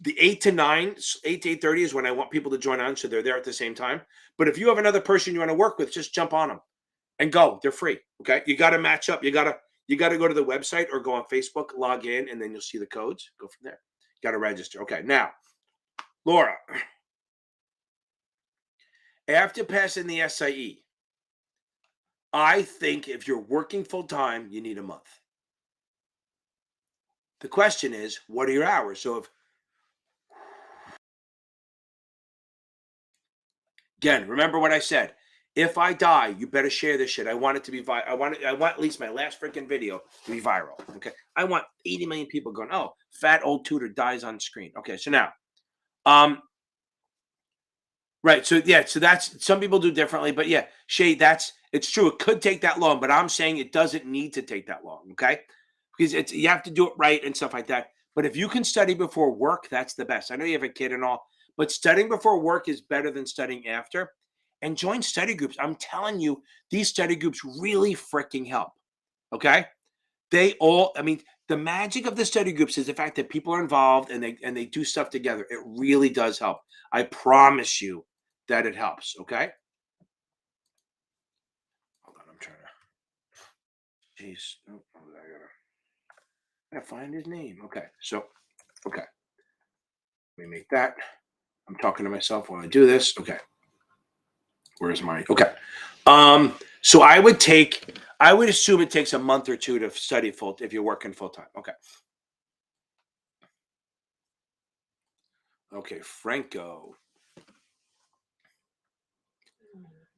The 8 to 9, 8 to 8:30 is when I want people to join on, so they're there at the same time. But if you have another person you want to work with, just jump on them and go. They're free. Okay. You got to match up. You gotta go to the website or go on Facebook, log in, and then you'll see the codes. Go from there. You got to register. Okay. Now, Laura, after passing the SIE, I think if you're working full time, you need a month. The question is, what are your hours? So if again, remember what I said. If I die, you better share this shit. I want it to be I want at least my last freaking video to be viral. Okay. I want 80 million people going, oh, fat old tutor dies on screen. Okay, so now, um, right. So yeah, so that's some people do differently, but yeah, Shay, that's it's true. It could take that long, but I'm saying it doesn't need to take that long. Okay. Because it's you have to do it right and stuff like that. But if you can study before work, that's the best. I know you have a kid and all, but studying before work is better than studying after. And join study groups. I'm telling you, these study groups really freaking help. Okay. They all, I mean, the magic of the study groups is the fact that people are involved and they do stuff together. It really does help. I promise you that it helps. Okay. Hold on, I'm trying to. Jeez, oh, I gotta find his name. Okay, so okay, let me make that. I'm talking to myself while I do this. Okay, where's my okay? So I would assume it takes a month or two to study full if you're working full time. Okay. Okay, Franco.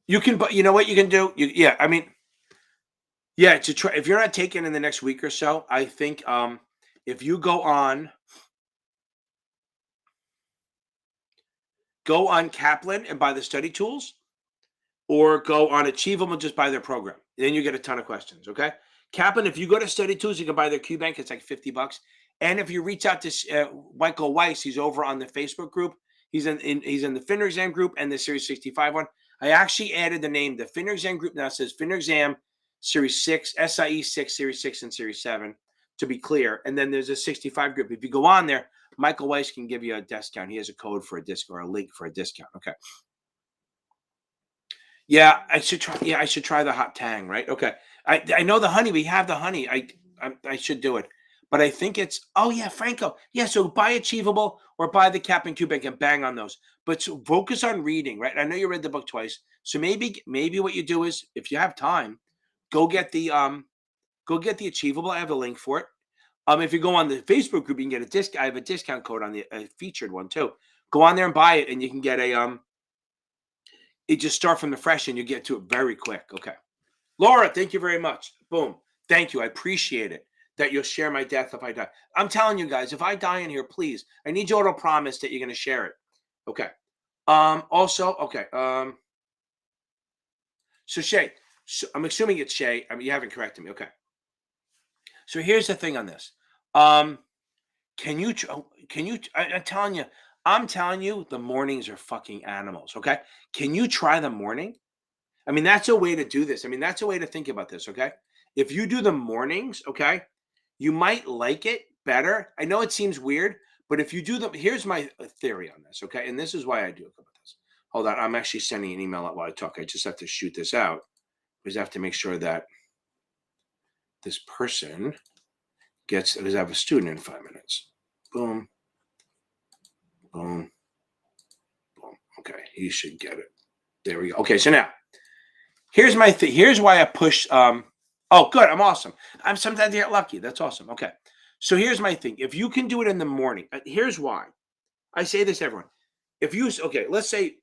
You can, but you know what you can do? Yeah, I mean, yeah, to try if you're not taking in the next week or so, I think if you go on Kaplan and buy the study tools, or go on Achievable and just buy their program. Then you get a ton of questions. Okay. Kaplan, if you go to Study Tools, you can buy their QBank. It's like $50. And if you reach out to Michael Weiss, he's over on the Facebook group. He's in the FINRA exam group and the Series 65 one. I actually added the name. The FINRA exam group now says FINRA exam Series 6, SIE 6, Series 6, and Series 7, to be clear. And then there's a 65 group. If you go on there, Michael Weiss can give you a discount. He has a code for a disc or a link for a discount. Okay. Yeah, I should try. Yeah, I should try the hot tang. Right? Okay. I know the honey. We have the honey. I should do it, but I think it's. Oh yeah, Franco. Yeah. So buy Achievable or buy the Cap and Cubic and bang on those. But so focus on reading. Right? I know you read the book twice, so maybe what you do is if you have time, go get the go get the Achievable. I have a link for it. If you go on the Facebook group, you can get a disc. I have a discount code on the featured one too. Go on there and buy it, and you can get a it just start from the fresh and you get to it very quick. Okay. Laura, thank you very much. Boom. Thank you. I appreciate it that you'll share my death if I die. I'm telling you guys, if I die in here, please, I need you all to promise that you're going to share it. Okay. Also, okay. So Shay, so I'm assuming it's Shay. I mean, you haven't corrected me. Okay. So here's the thing on this. Um, I'm telling you, the mornings are fucking animals. Okay. Can you try the morning? I mean, that's a way to do this. I mean, that's a way to think about this, okay? If you do the mornings, okay, you might like it better. I know it seems weird, but if you do them, here's my theory on this, okay? And this is why I do it about this. Hold on, I'm actually sending an email out while I talk. I just have to shoot this out because I have to make sure that this person gets, because I have a student in 5 minutes. Boom, boom, boom. Okay, he should get it. There we go. Okay, so now here's my thing. Here's why I push. Oh, good. I'm awesome. I'm sometimes I get lucky. That's awesome. Okay. So here's my thing. If you can do it in the morning, here's why. I say this to everyone. If you okay, let's say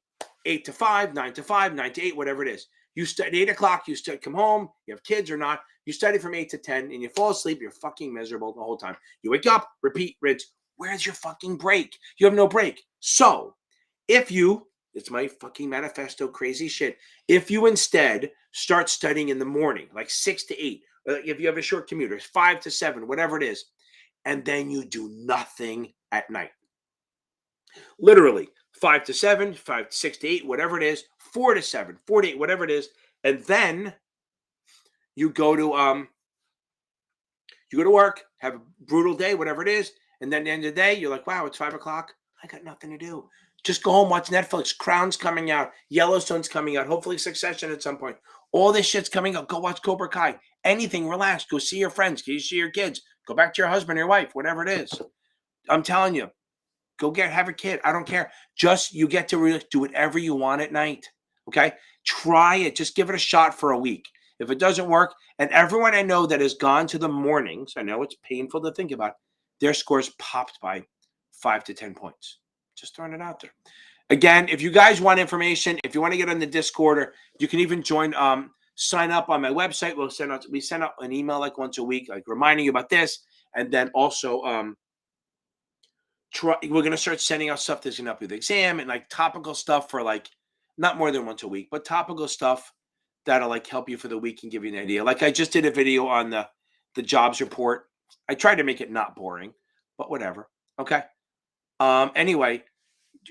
8 to 5, 9 to 5, 9 to 8, whatever it is. You study 8 o'clock. You come home. You have kids or not. You study from 8 to 10, and you fall asleep. You're fucking miserable the whole time. You wake up, repeat, rinse. Where's your fucking break? You have no break. So if you it's my fucking manifesto crazy shit. If you instead start studying in the morning, like 6 to 8, or if you have a short commute, or 5 to 7, whatever it is, and then you do nothing at night. Literally 5 to 7, 6 to 8, whatever it is, 4 to 7, 4 to 8, whatever it is, and then you go to work, have a brutal day, whatever it is, And then at the end of the day, you're like, wow, it's 5 o'clock. I got nothing to do. Just go home, watch Netflix. Crown's coming out. Yellowstone's coming out. Hopefully Succession at some point. All this shit's coming out. Go watch Cobra Kai. Anything, relax. Go see your friends. Go see your kids. Go back to your husband, your wife, whatever it is. I'm telling you, go have a kid. I don't care. Just you get to really do whatever you want at night. Okay? Try it. Just give it a shot for a week. If it doesn't work, and everyone I know that has gone to the mornings, I know it's painful to think about, their scores popped by 5 to 10 points. Just throwing it out there. Again, if you guys want information, if you want to get on the Discord, or you can even join, sign up on my website. We send out an email like once a week, like reminding you about this, and then also we're gonna start sending out stuff that's gonna help you with the exam, and like topical stuff for like not more than once a week, but topical stuff that'll like help you for the week and give you an idea. Like I just did a video on the jobs report. I tried to make it not boring, but whatever. Okay. Anyway,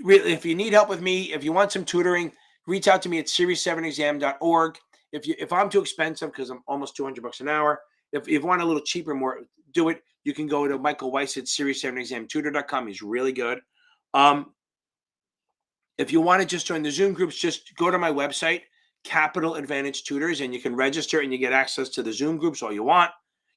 really, if you need help with me, if you want some tutoring, reach out to me at series7exam.org. If I'm too expensive, because I'm almost $200 an hour, if you want a little cheaper, more do it. You can go to Michael Weiss at series7examtutor.com. He's really good. If you want to just join the Zoom groups, just go to my website, Capital Advantage Tutors, and you can register and you get access to the Zoom groups all you want.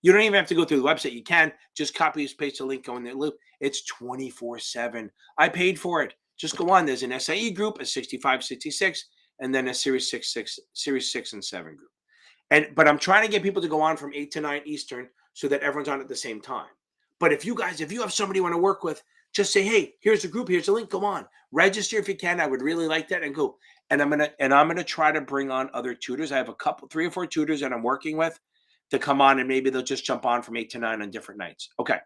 You don't even have to go through the website. You can just copy and paste the link, go in the loop. It's 24/7. I paid for it. Just go on. There's an SIE group, a 65, 66, and then a Series 6 and 7 group. But I'm trying to get people to go on from 8 to 9 Eastern so that everyone's on at the same time. But if you have somebody you want to work with, just say, hey, here's the group, here's the link, go on. Register if you can. I would really like that, and go. And I'm gonna try to bring on other tutors. I have 3 or 4 tutors that I'm working with to come on, and maybe they'll just jump on from 8 to 9 on different nights. Okay.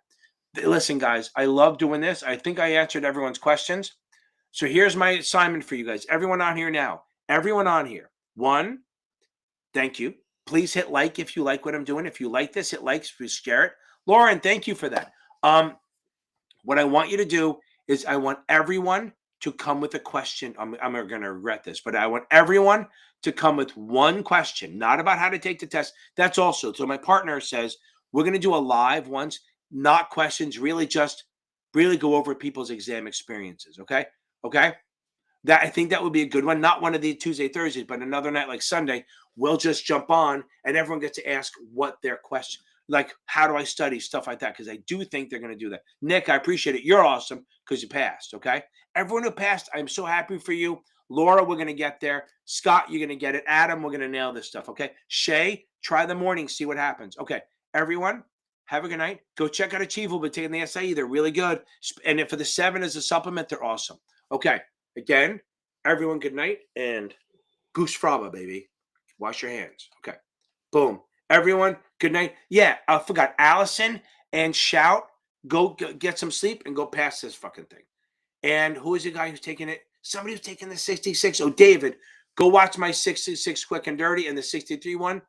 Listen, guys, I love doing this. I think I answered everyone's questions. So here's my assignment for you guys. Everyone on here now. Everyone on here. 1, thank you. Please hit like if you like what I'm doing. If you like this, hit likes. If you share it. Lauren, thank you for that. What I want you to do is I want everyone to come with a question. I'm going to regret this, but I want everyone to come with one question, not about how to take the test. That's also, so my partner says, we're going to do a live once, not questions, really go over people's exam experiences. Okay. Okay. I think that would be a good one. Not one of the Tuesday, Thursdays, but another night like Sunday, we'll just jump on and everyone gets to ask what their question, like, how do I study, stuff like that. Because I do think they're going to do that. Nick, I appreciate it. You're awesome because you passed. Okay. Everyone who passed, I'm so happy for you. Laura, we're going to get there. Scott, you're going to get it. Adam, we're going to nail this stuff. Okay. Shay, try the morning, see what happens. Okay. Everyone, have a good night. Go check out Achievable, but taking the SIE. They're really good. And if for the 7 as a supplement, they're awesome. Okay. Again, everyone, good night, and goose fraba, baby. Wash your hands. Okay. Boom. Everyone, good night. Yeah, I forgot. Allison and Shout, go get some sleep and go pass this fucking thing. And who is the guy who's taking it? Somebody who's taking the 66. Oh, David, go watch my 66 quick and dirty and the 63 one.